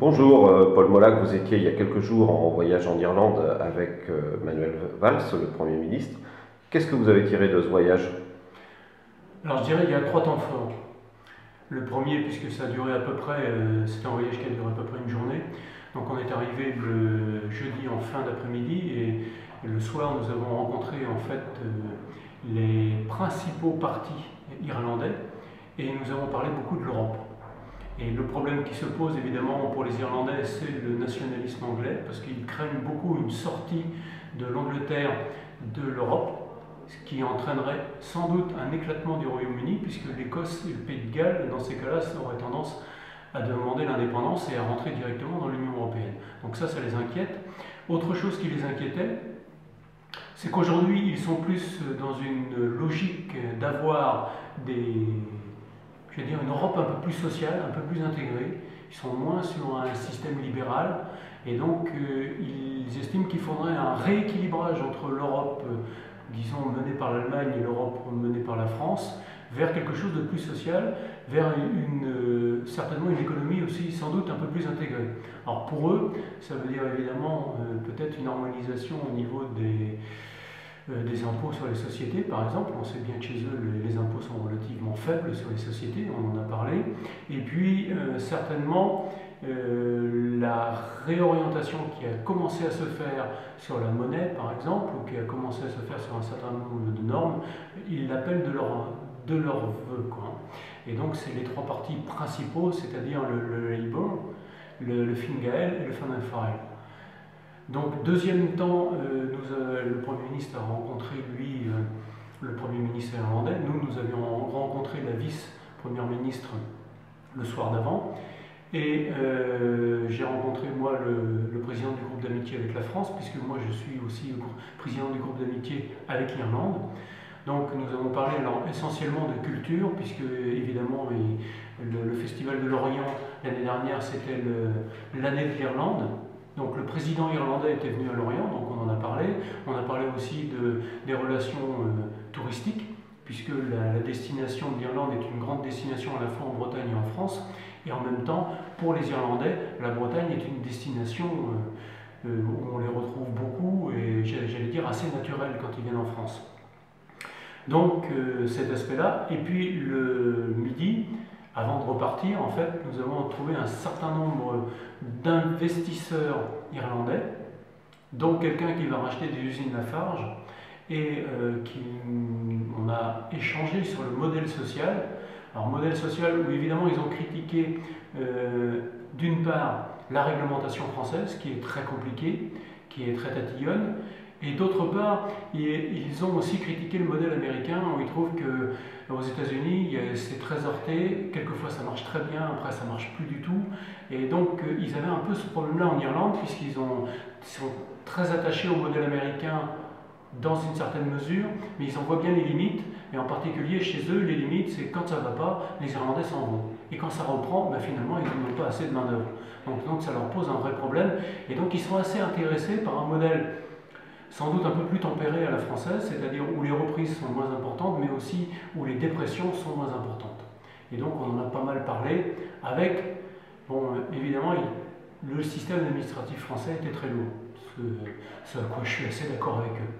Bonjour, Paul Molac, vous étiez il y a quelques jours en voyage en Irlande avec Manuel Valls, le Premier ministre. Qu'est-ce que vous avez tiré de ce voyage? Alors je dirais qu'il y a trois temps forts. Le premier, puisque ça a duré à peu près, c'était un voyage qui a duré à peu près une journée. Donc on est arrivé le jeudi en fin d'après-midi et le soir nous avons rencontré en fait les principaux partis irlandais et nous avons parlé beaucoup de l'Europe. Et le problème qui se pose évidemment pour les Irlandais, c'est le nationalisme anglais, parce qu'ils craignent beaucoup une sortie de l'Angleterre de l'Europe, ce qui entraînerait sans doute un éclatement du Royaume-Uni, puisque l'Écosse et le Pays de Galles, dans ces cas-là, auraient tendance à demander l'indépendance et à rentrer directement dans l'Union européenne. Donc ça les inquiète. Autre chose qui les inquiétait, c'est qu'aujourd'hui, ils sont plus dans une logique d'avoir une Europe un peu plus sociale, un peu plus intégrée. Ils sont moins sur un système libéral et donc ils estiment qu'il faudrait un rééquilibrage entre l'Europe, disons, menée par l'Allemagne et l'Europe menée par la France, vers quelque chose de plus social, vers certainement une économie aussi sans doute un peu plus intégrée. Alors pour eux, ça veut dire évidemment peut-être une harmonisation au niveau des impôts sur les sociétés, par exemple. On sait bien que chez eux, les impôts sont relativement faibles sur les sociétés, on en a parlé. Et puis, certainement, la réorientation qui a commencé à se faire sur la monnaie, par exemple, ou qui a commencé à se faire sur un certain nombre de normes, ils l'appellent de leur vœu, quoi. Et donc, c'est les trois partis principaux, c'est-à-dire le Labour, le Fine Gael et le Fianna Fáil. Donc, deuxième temps, le Premier ministre a rencontré, lui, le Premier ministre irlandais. Nous avions rencontré la vice-première ministre le soir d'avant. Et j'ai rencontré, moi, le président du groupe d'amitié avec la France, puisque moi, je suis aussi président du groupe d'amitié avec l'Irlande. Donc, nous avons parlé alors, essentiellement de culture, puisque, évidemment, le Festival de l'Orient, l'année dernière, c'était l'année de l'Irlande. Donc le président irlandais était venu à Lorient, donc on en a parlé. On a parlé aussi des relations touristiques, puisque la destination de l'Irlande est une grande destination à la fois en Bretagne et en France. Et en même temps, pour les Irlandais, la Bretagne est une destination où on les retrouve beaucoup et j'allais dire assez naturelle quand ils viennent en France. Donc cet aspect-là. Et puis le midi, avant de repartir, en fait, nous avons trouvé un certain nombre d'investisseurs irlandais, dont quelqu'un qui va racheter des usines Lafarge, et on a échangé sur le modèle social. Alors, modèle social où évidemment ils ont critiqué d'une part la réglementation française, qui est très compliquée, qui est très tatillonne, et d'autre part, ils ont aussi critiqué le modèle américain où ils trouvent qu'aux États-Unis, c'est très heurté, quelquefois ça marche très bien, après ça marche plus du tout. Et donc, ils avaient un peu ce problème-là en Irlande, puisqu'ils sont très attachés au modèle américain dans une certaine mesure, mais ils en voient bien les limites. Et en particulier, chez eux, les limites, c'est quand ça ne va pas, les Irlandais s'en vont. Et quand ça reprend, ben finalement, ils n'ont pas assez de main-d'œuvre. Donc, ça leur pose un vrai problème. Et donc, ils sont assez intéressés par un modèle sans doute un peu plus tempéré à la française, c'est-à-dire où les reprises sont moins importantes, mais aussi où les dépressions sont moins importantes. Et donc on en a pas mal parlé avec, bon, évidemment, le système administratif français était très lourd, ce à quoi je suis assez d'accord avec eux.